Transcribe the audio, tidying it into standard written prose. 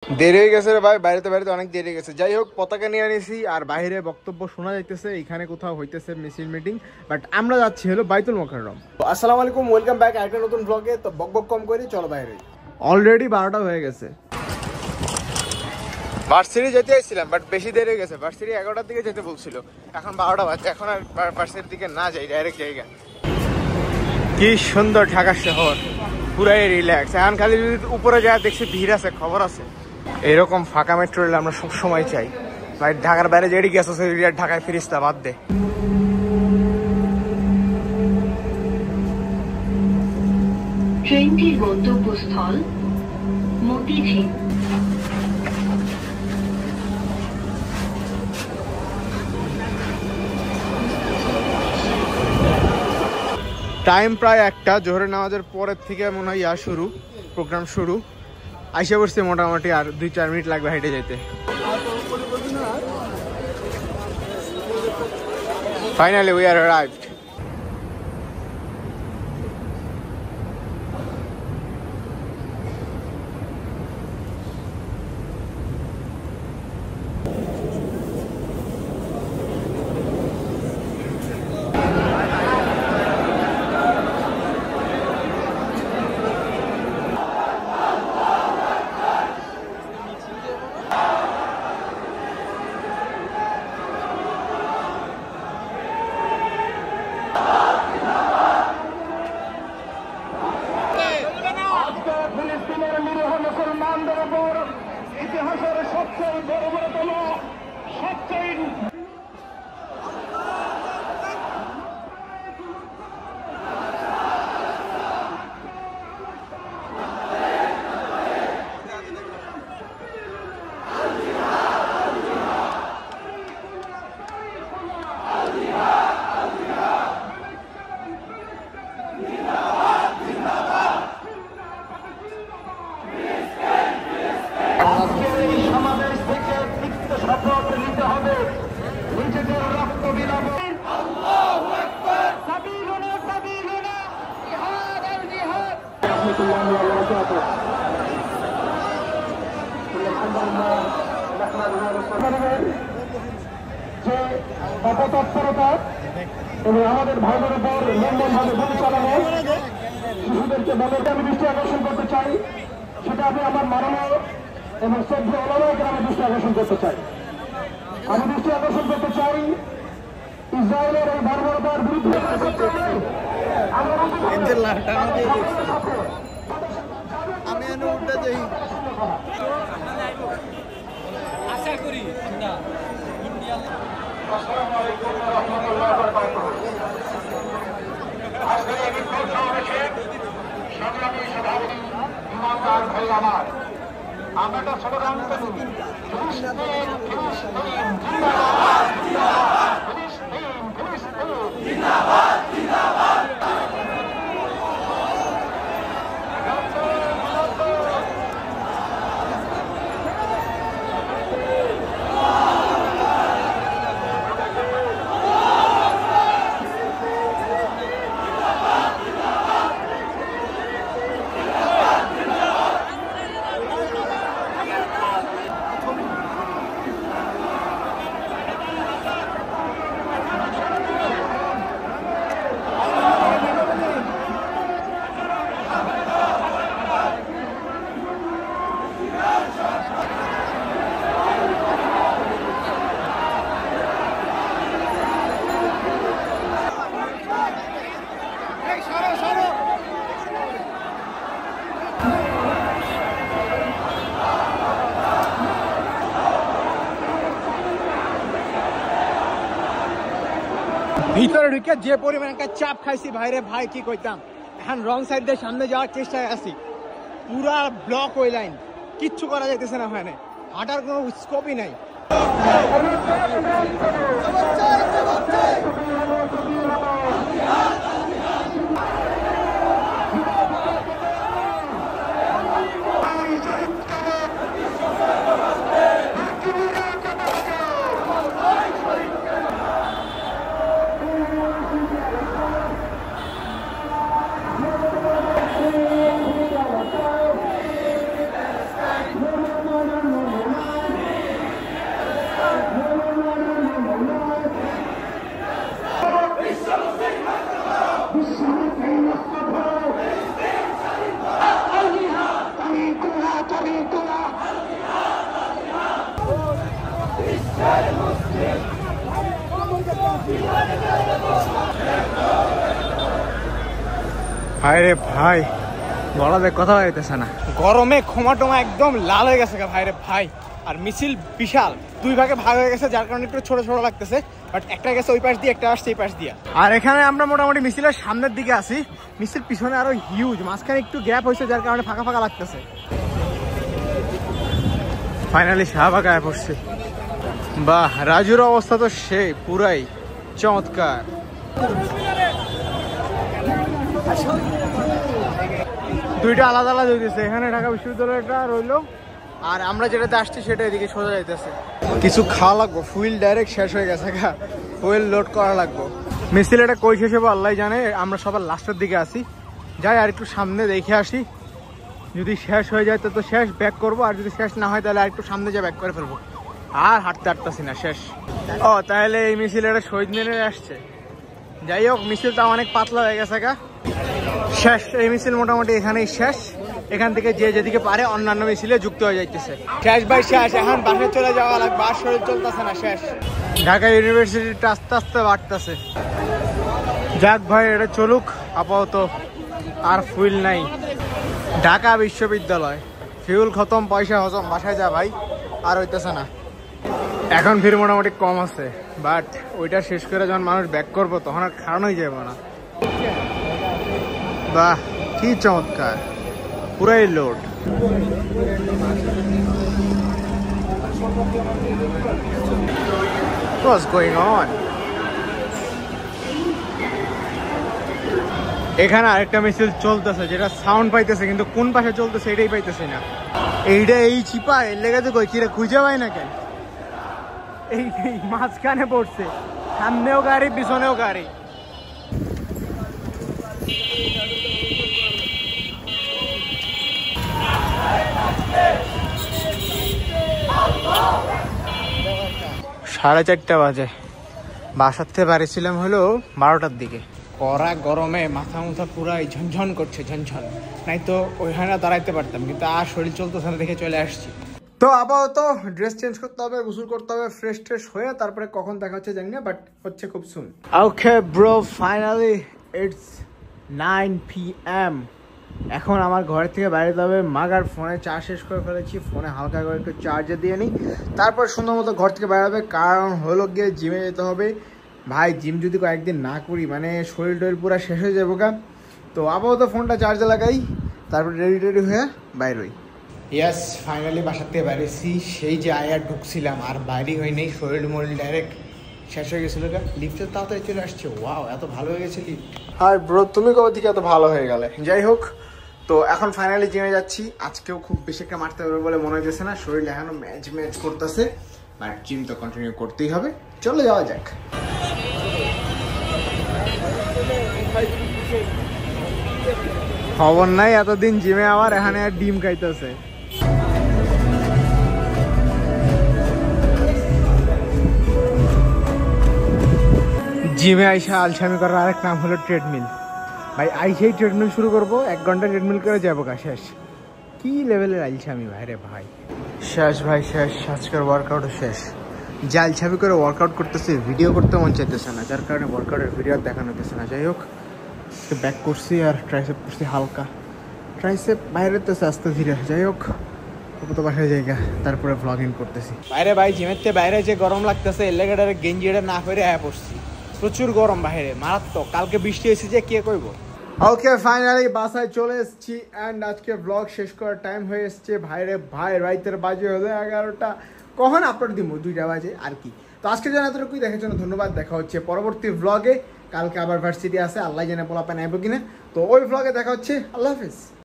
দেরি হয়ে গেছে রে ভাই, বাইরেতে অনেক দেরি হয়ে গেছে। যাই হোক, পতাকা নিয়ে আনিছি আর বাইরে বক্তব্য শোনা যাইতেছে, এখানে কোথাও হইতেছে মিছিল মিটিং, বাট আমরা যাচ্ছি হলো বাইতুল মোকাররম। আসসালামু আলাইকুম, ওয়েলকাম ব্যাক একটা নতুন ব্লগে। তো বক বক কম করি, চলো বাইরে। অলরেডি 12টা হয়ে গেছে। ভার্সিটি যেতে আসছিলাম বাট বেশি দেরি হয়ে গেছে। ভার্সিটি 11টার দিকে যেতে বলছিল, এখন 12টা বাজে। এখন আর ভার্সিটির দিকে না যাই, ডাইরেক্ট জায়গা। কি সুন্দর ঢাকা শহর, পুরাই রিল্যাক্স। এখন খালি উপরে যায় দেখছি ভিড় আছে, খবর আছে। এরকম ফাঁকা মেট্রো রেল আমরা সবসময় চাই ভাই। ঢাকার বাইরে যেটি গেছে ঢাকায় ফিরিস্তা বাদ দে। ট্রেনটির গন্তব্যস্থল মতিঝিল। টাইম প্রায় একটা, জোহরের নামাজের পরের থেকে মনে হয় শুরু, প্রোগ্রাম শুরু। আইসা পড়ছে মোটামুটি, আর 2-4 মিনিট লাগবে হেঁটে যেতে। Finally we are arrived. মুসলমানদের উপর ইতিহাসের সবচেয়ে বর্বরতম, সবচেয়ে সমাবেশ থেকে তিক্ত শপথ নিতে হবে, নিজেদের রক্ত বিলাবো। যে অপতৎপরতা এবং আমাদের ভাইদের উপর নির্মমভাবে গুলি চালানো, শিশুদেরকে বলে আমি দৃষ্টি আকর্ষণ করতে চাই। সেটা আমি আমার মাননীয় এবং শ্রদ্ধা ওলামাকে আমি দৃষ্টি আকর্ষণ করতে চাই। আমি দৃষ্টি আকর্ষণ করতে চাই ইসরায়েলের এই বর্বরতার বিরুদ্ধে। আমি আশা করি সংগ্রামী সভাপতি ইমানদার ভাই আমার, আমরা একটা স্লোগান করি, ফিলিস্তিন ফিলিস্তিন জিন্দাবাদ, ফিলিস্তিন ফিলিস্তিন জিন্দাবাদ জিন্দাবাদ। ভিতরে ঢুকে যে পরিমাণ একটা চাপ খাইছি ভাইরে ভাই, কি কইতাম। এখন রং সাইড দিয়ে সামনে যাওয়ার চেষ্টায় আছি, পুরা ব্লক ওই লাইন, কিচ্ছু করা যাইতেছে না, ওখানে হাঁটার কোনো স্কোপই নাই। ভাই রে ভাই, গলাতে কথা হইতেছে না, গরমে ক্ষমা টমা একদম লাল হয়ে গেছে ভাই রে ভাই। আর মিছিল বিশাল, দুই ভাগে ভাগ হয়ে গেছে, যার কারণে একটু ছোট ছোট লাগতেছে, বাট একটা গেছে ওই পাশ দিয়ে, একটা আসছে এই পাশ দিয়ে। আর এখানে আমরা মোটামুটি মিছিলের সামনের দিকে আছি, মিছিল পিছনে আরো হিউজ, মাঝখানে একটু গ্যাপ হয়েছে যার কারণে ফাঁকা ফাঁকা লাগতেছে। ফাইনালি শাহবাগ আয় পড়ছে। বাহ, রাজুর অবস্থা তো সেই পুরাই চমৎকার। দুইটা আলাদা আলাদা হইতেছে, এখানে ঢাকা বিশ্ববিদ্যালয়টা রইলো, আর আমরা যেটাতে আসছি সেটা এদিকে সোজা যাইতেছে। কিছু খাওয়া লাগবো, ফুয়েল ডাইরেক্ট শেষ হয়ে গেছে, ফুয়েল লোড করা লাগবো। মিছিল এটা কই শেষ হবো আল্লাহ জানে, আমরা সবার লাস্টের দিকে আসি, যাই আর একটু সামনে দেখে আসি, যদি শেষ হয়ে যায় তো শেষ ব্যাক করবো, আর যদি শেষ না হয় তাহলে আর একটু সামনে যা ব্যাক করে ফেলবো। আর হাঁটতে হাঁটতেছি না, শেষ। ও তাহলে এই মিছিল এটা শহীদ মিনারে আসছে। যাই হোক, মিছিলটা অনেক পাতলা হয়ে গেছে শেষ। এই মিছিল মোটামুটি এখানেই শেষ, এখান থেকে যে যেদিকে পারে অন্যান্য মিছিলে যুক্ত হয়ে যাইতেছে। শেষ ভাই শেষ, এখন বাসায় চলে যাওয়া লাগবে, আর শরীর চলতেছে না, শেষ। ঢাকা ইউনিভার্সিটিটা আস্তে আস্তে বাড়তেছে। যাক ভাই, এটা চলুক আপাতত, আর ফুয়েল নাই। ঢাকা বিশ্ববিদ্যালয়, ফিউল খতম, পয়সা হজম, বাসায় যা ভাই, আর হইতেছে না। এখন ভিড় মোটামুটি কম আছে, বাট ওইটা শেষ করে যখন মানুষ ব্যাক করবো তখন আর খাওয়ানোই যাবে না। বাহ, কি চমৎকার, পুরাই লোড। What's going on? এখানে আরেকটা মিছিল চলতেছে, যেটা সাউন্ড পাইতেছে, কিন্তু কোন পাশে চলতেছে এটাই পাইতেছে না। এইটা এই চিপা এর লেগে তো কই কিরে খুঁজে পাই না কেন, এই মাঝখানে পড়ছে, সামনেও গাড়ি পিছনেও গাড়ি। সাড়ে 4টা বাজে, বাসার থেকে বাড়িছিলাম হলো 12টার দিকে। কড়া গরমে মাথা মুথা পুরাই ঝনঝন করছে, ঝনঝন, নাই তো ওইখানে দাঁড়াইতে পারতাম, কিন্তু আর শরীর চলতেছে না দেখে চলে আসছি। তো আপাতত ড্রেস চেঞ্জ করতে হবে, গোসল করতে হবে, ফ্রেশ ট্রেশ হয়ে তারপরে কখন দেখা হচ্ছে জানি না, বাট হচ্ছে খুব soon. Okay bro, finally it's 9 PM। এখন আমার ঘর থেকে বাইরে যাবে, মাগার ফোনে চার্জ শেষ করে ফেলেছি, ফোনে হালকা করে একটু চার্জে দিয়ে নিই, তারপর সুন্দর মতো ঘর থেকে বাইরে হবে, কারণ হলো গিয়ে জিমে যেতে হবে। ভাই জিম যদি কয়েকদিন না করি মানে শরীর টরীর পুরো শেষ হয়ে যাবো গা। তো আপাতত ফোনটা চার্জে লাগাই, তারপর রেডি হয়ে বাইর হই। ইয়াস, ফাইনালি বাসার থেকে বাইরেছি, সেই যে আয়ার ঢুকছিলাম আর বাইরে হয়ে নেই, শরীর মরিল ডাইরেক্ট শেষ হয়ে গেছিলো গা। লিফ্টে তাড়াতাড়ি চলে আসছে, ওয়াও এত ভালো হয়ে গেছে লিফ্ট। হাই ব্রো, তুমি কবে থেকে এত ভালো হয়ে গেলে? যাই হোক, তো এখন ফাইনালি জিমে যাচ্ছি। আজকেও খুব বেশি একটা মারতে পারবে বলে মনে হইতেছে না, শরীর এখনো ম্যাচ করতেছে, বাট জিম তো কন্টিনিউ করতেই হবে। চলে যাওয়া যাক। খবর নাই, এতদিন জিমে আমার, এখানে আর ডিম খাইতেছে। জিমে আইসা আলসামি করার আরেক নাম হলো ট্রেডমিল। ভাই আইসাই ট্রেডমিল শুরু করবো, 1 ঘন্টা ট্রেডমিল করে যাবো গা, শেষ। কি লেভেলের আলসামি ভাই রে ভাই, শেষ ভাই শেষ। আজকের ওয়ার্কআউটও শেষ। যে আলসামি করে ওয়ার্কআউট করতেছে, ভিডিও করতে মন চাইতেছে না, যার কারণে ওয়ার্কআউটের ভিডিও দেখানো হতেছে না। যাই হোক, ব্যাক করছি আর ট্রাইসেপ করছি হালকা, ট্রাইসেপ বাইরে তো আস্তে ধীরে। যাই হোক, তো বাসায় জায়গা, তারপরে ভ্লগিং করতেছি। বাইরে ভাই জিমের থেকে বাইরে যে গরম লাগতেছে, এর লেগে গেঞ্জিটা না করে আয়া পড়ছি, প্রচুর গরম বাইরে, মারাত্মক। কালকে বৃষ্টি এসে যে কে কইব। ওকে ফাইনালি বাসায় চলে এসেছি, অ্যান্ড আজকে ব্লগ শেষ করার টাইম হয়ে এসছে। ভাইরে ভাই, রাইতের বাজে হলো 11টা, কখন আপলোড দিব? 2টা বাজে আর কি। তো আজকের জন্য এতটুকুই, দেখার জন্য ধন্যবাদ। দেখা হচ্ছে পরবর্তী ব্লগে। কালকে আবার ভার্সিটি আছে, আল্লাহ জানে পোলাপান আইব কিনা। তো ওই ব্লগে দেখা হচ্ছে, আল্লাহ হাফেজ।